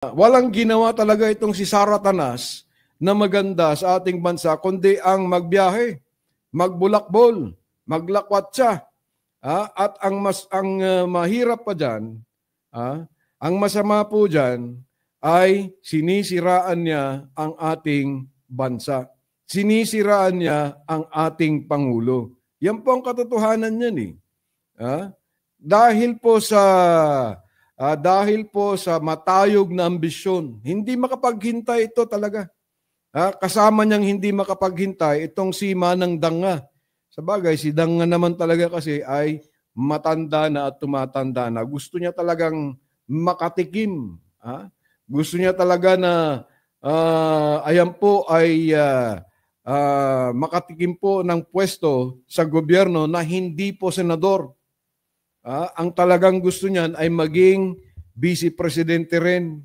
Walang ginawa talaga itong si Sara Tanas na maganda sa ating bansa, kundi ang magbiyahe, magbulakbol, maglakwatsa. At ang mahirap pa dyan, ang masama po dyan ay sinisiraan niya ang ating bansa. Sinisiraan niya ang ating Pangulo. Yan po ang katotohanan niyan eh. Dahil po sa matayog na ambisyon, hindi makapaghintay ito talaga. Kasama niyang hindi makapaghintay itong si Manang Danga. Sabagay, si Danga naman talaga kasi ay matanda na at tumatanda na. Gusto niya talagang makatikim. Gusto niya talaga na ayan po ay makatikim po ng pwesto sa gobyerno na hindi po senador. Ang talagang gusto niyan ay maging vice presidente rin.